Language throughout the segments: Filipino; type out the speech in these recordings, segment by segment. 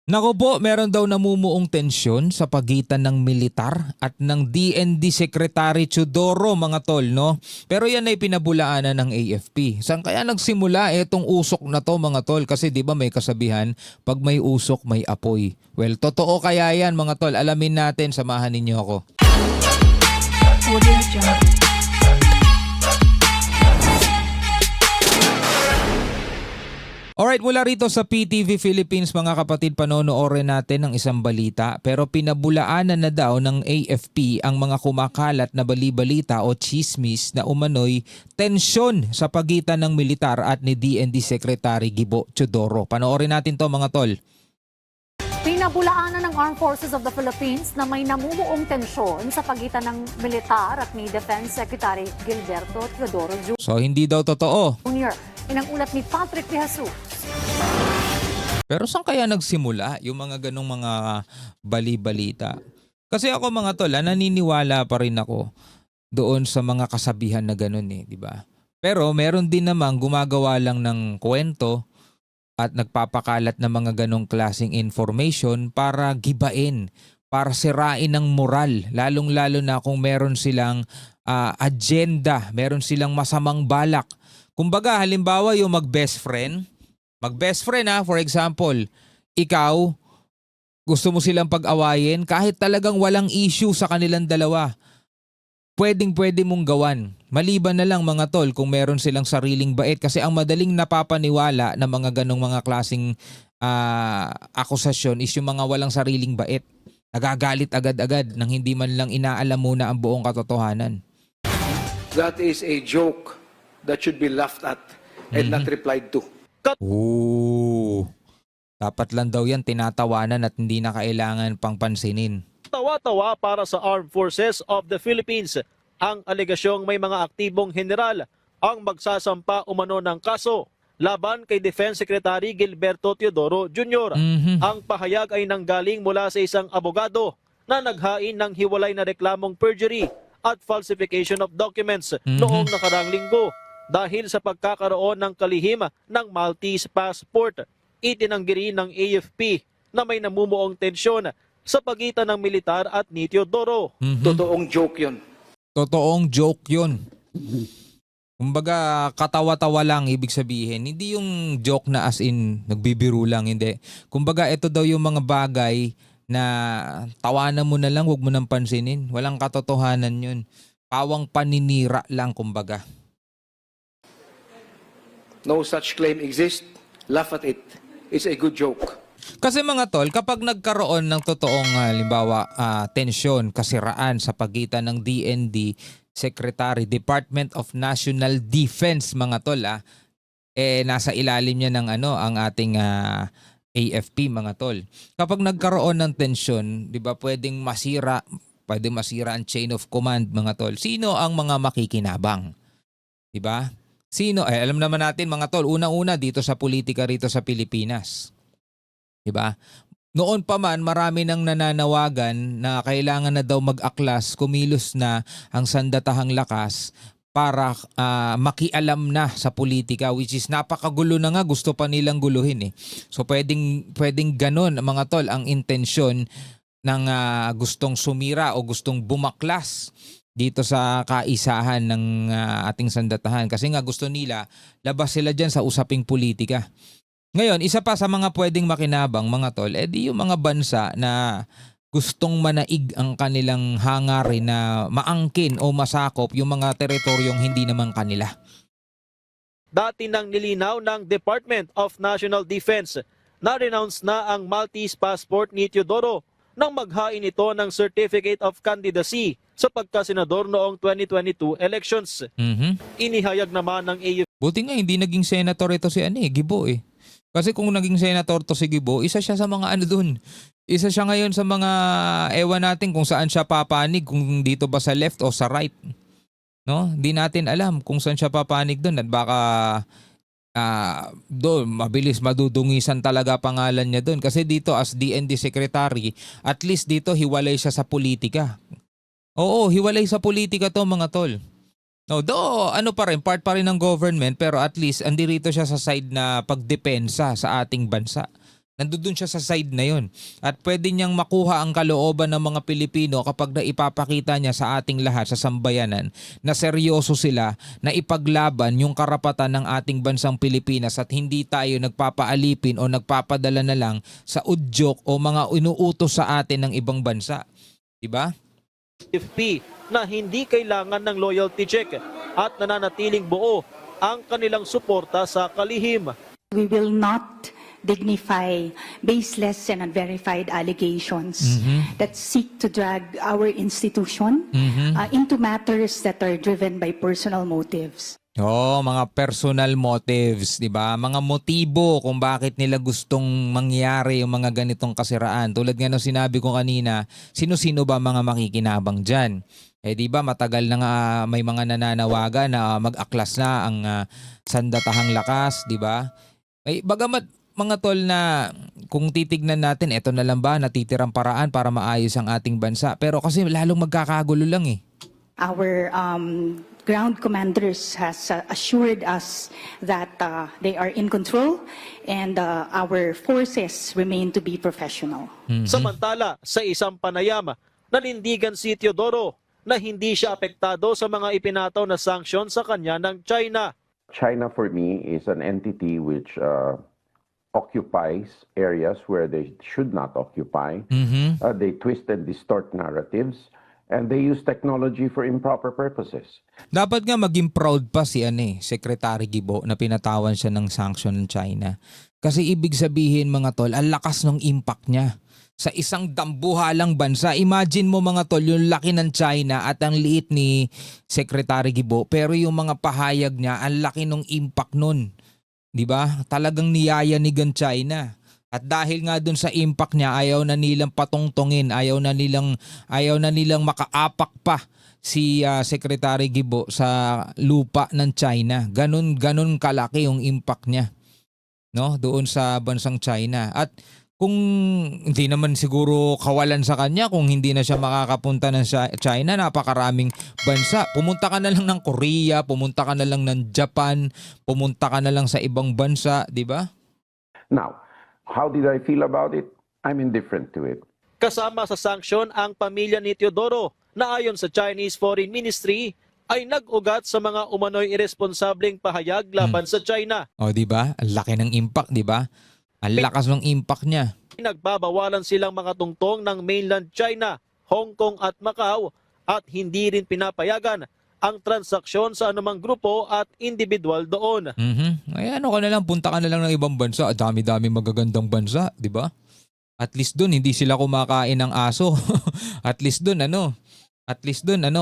Naku po, meron daw namumuong tensyon sa pagitan ng militar at ng DND Secretary Teodoro, mga tol, no? Pero yan ay pinabulaanan ng AFP. Saan kaya nagsimula itong usok na to, mga tol? Kasi di ba may kasabihan, pag may usok, may apoy. Well, totoo kaya yan, mga tol? Alamin natin, samahan ninyo ako. Audio Jungle. Alright, mula rito sa PTV Philippines, mga kapatid, panonoorin natin ang isang balita. Pero pinabulaanan na daw ng AFP ang mga kumakalat na bali-balita o chismis na umano'y tensyon sa pagitan ng militar at ni DND Secretary Gibo Teodoro. Panoorin natin to, mga tol. Pinabulaanan ng Armed Forces of the Philippines na may namumuong tensyon sa pagitan ng militar at ni Defense Secretary Gilberto Teodoro So, hindi daw totoo. Jr. Yan ang ulat ni Patrick De Jesus. Pero saan kaya nagsimula yung mga ganong mga bali-balita? Kasi ako, mga tol, naniniwala pa rin ako doon sa mga kasabihan na ganon di ba? Pero meron din namang gumagawa lang ng kwento at nagpapakalat ng mga ganong klaseng information para gibain, para sirain ang moral, lalong-lalo na kung meron silang agenda, meron silang masamang balak. Kumbaga, halimbawa yung mag-best friend for example, ikaw, gusto mo silang pag-awayin kahit talagang walang issue sa kanilang dalawa. Pwedeng-pwede mong gawan. Maliban na lang, mga tol, kung meron silang sariling bait, kasi ang madaling napapaniwala ng mga ganong mga klaseng akusasyon is yung mga walang sariling bait. Nagagalit agad-agad nang hindi man lang inaalam muna ang buong katotohanan. That is a joke that should be laughed at and not replied to. Ooh. Dapat lang daw yan tinatawanan at hindi na kailangan pang pansinin. Tawa-tawa para sa Armed Forces of the Philippines ang alegasyong may mga aktibong general ang magsasampa umano ng kaso laban kay Defense Secretary Gilberto Teodoro Jr. Ang pahayag ay nanggaling mula sa isang abogado na naghain ng hiwalay na reklamong perjury at falsification of documents noong nakarang linggo dahil sa pagkakaroon ng kalihim ng Maltese passport. Itinanggi rin ng AFP na may namumuong tensyon sa pagitan ng militar at ni Teodoro. Totoong joke yun. Totoong joke yun. Kumbaga, katawa-tawa lang ibig sabihin. Hindi yung joke na as in nagbibiro lang, hindi. Kumbaga, ito daw yung mga bagay na tawanan mo na lang, huwag mo nang pansinin. Walang katotohanan yun. Pawang paninira lang, kumbaga. No such claim exists. Laugh at it. It's a good joke. Kasi, mga tol, kapag nagkaroon ng totoong halimbawa tensyon, kasiraan sa pagitan ng DND Secretary, Department of National Defense, mga tol, nasa ilalim niya ng ang ating AFP, mga tol. Kapag nagkaroon ng tensyon, 'di ba, pwedeng masira ang chain of command, mga tol. Sino ang mga makikinabang? 'Di ba? Sino? Alam naman natin, mga tol, unang-una dito sa politika rito sa Pilipinas. 'Di ba? Noon pa man, marami nang nananawagan na kailangan na daw mag-aklas, kumilos na ang sandatahang lakas para makialam na sa politika, which is napakagulo na nga, gusto pa nilang guluhin . So pwedeng ganun, mga tol, ang intensyon ng gustong sumira o gustong bumaklas dito sa kaisahan ng ating sandatahan. Kasi nga gusto nila, labas sila dyan sa usaping politika. Ngayon, isa pa sa mga pwedeng makinabang, mga tol, di yung mga bansa na gustong manaig ang kanilang hangarin na maangkin o masakop yung mga teritoryong hindi naman kanila. Dati nang nilinaw ng Department of National Defense na renounce na ang Maltese passport ni Teodoro nang maghain ito ng Certificate of Candidacy sa pagkasenador noong 2022 elections. Inihayag naman ng AFP. Buti nga hindi naging senator ito si Gibo . Kasi kung naging senator to si Gibo, isa siya sa mga dun. Isa siya ngayon sa mga ewan natin kung saan siya papanig, kung dito ba sa left o sa right. No? Hindi natin alam kung saan siya papanig doon at baka doon mabilis madudungisan talaga pangalan niya doon. Kasi dito as DND Secretary, at least dito hiwalay siya sa politika. Oo, hiwalay sa politika to, mga tol. No, part pa rin ng government, pero at least andirito siya sa side na pagdepensa sa ating bansa. Nandun siya sa side na yun. At pwede niyang makuha ang kalooban ng mga Pilipino kapag naipapakita niya sa ating lahat sa sambayanan na seryoso sila na ipaglaban yung karapatan ng ating bansang Pilipinas at hindi tayo nagpapaalipin o nagpapadala na lang sa udyok o mga inuutos sa atin ng ibang bansa. Diba? FP na hindi kailangan ng loyalty check at nananatiling buo ang kanilang suporta sa kalihim. We will not dignify baseless and unverified allegations that seek to drag our institution into matters that are driven by personal motives. Oh, mga personal motives, 'di ba? Mga motibo kung bakit nila gustong mangyari yung mga ganitong kasiraan. Tulad nga ng sinabi ko kanina, sino-sino ba mga makikinabang diyan? 'Di ba matagal na nga may mga nananawagan na mag-aklas na ang sandatahang lakas, 'di ba? Ay bagamat mga tol na kung titignan natin, eto na lang ba natitirang paraan para maayos ang ating bansa. Pero kasi lalong magkakagulo lang eh. Our ground commanders has assured us that they are in control and our forces remain to be professional. Samantala, sa isang panayam, nanindigan si Teodoro na hindi siya apektado sa mga ipinataw na sanksyon sa kanya ng China. China for me is an entity which occupies areas where they should not occupy. They twist and distort narratives and they use technology for improper purposes. Dapat nga maging proud pa si Secretary Gibo na pinatawan siya ng sanction ng China. Kasi ibig sabihin mga tol, ang lakas ng impact niya sa isang dambuhalang bansa. Imagine mo mga tol, yung laki ng China at ang liit ni Secretary Gibo, pero yung mga pahayag niya, ang laki ng impact nun. 'Di ba? Talagang niyayanigan China. At dahil nga dun sa impact niya, ayaw na nilang patungtungin, ayaw na nilang makaapak pa si Secretary Gibo sa lupa ng China. Ganun kalaki yung impact niya, no? Doon sa bansang China. At kung hindi naman siguro kawalan sa kanya, kung hindi na siya makakapunta ng China, napakaraming bansa. Pumunta ka na lang ng Korea, pumunta ka na lang ng Japan, pumunta ka na lang sa ibang bansa, di ba? Now, how did I feel about it? I'm indifferent to it. Kasama sa sanksyon ang pamilya ni Teodoro na ayon sa Chinese Foreign Ministry ay nag-ugat sa mga umano'y irresponsableng pahayag laban sa China. O di ba? Ang laki ng impact, di ba? Ang lakas ng impact niya. Nagbabawalan silang mga tungtong ng mainland China, Hong Kong at Macau at hindi rin pinapayagan ang transaksyon sa anumang grupo at individual doon. Ay ka na lang, punta ka na lang ng ibang bansa. Dami-dami magagandang bansa, di ba? At least doon hindi sila kumakain ng aso. At least doon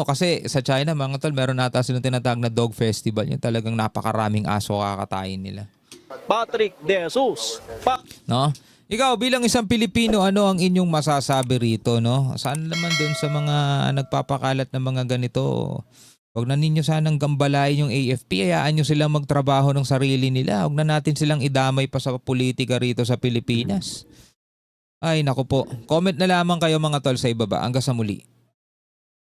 kasi sa China mga tol, meron nata silang tinatawag na dog festival. Yung talagang napakaraming aso kakatayin nila. Patrick De Jesus. No? Ikaw bilang isang Pilipino, ano ang inyong masasabi rito, no? Saan naman doon sa mga nagpapakalat ng mga ganito? Huwag na ninyo sanang gambalain yung AFP, hayaan nyo silang magtrabaho ng sarili nila. Huwag na natin silang idamay pa sa politika rito sa Pilipinas. Ay, naku po. Comment na lamang kayo mga tol sa ibaba. Hanggang sa muli.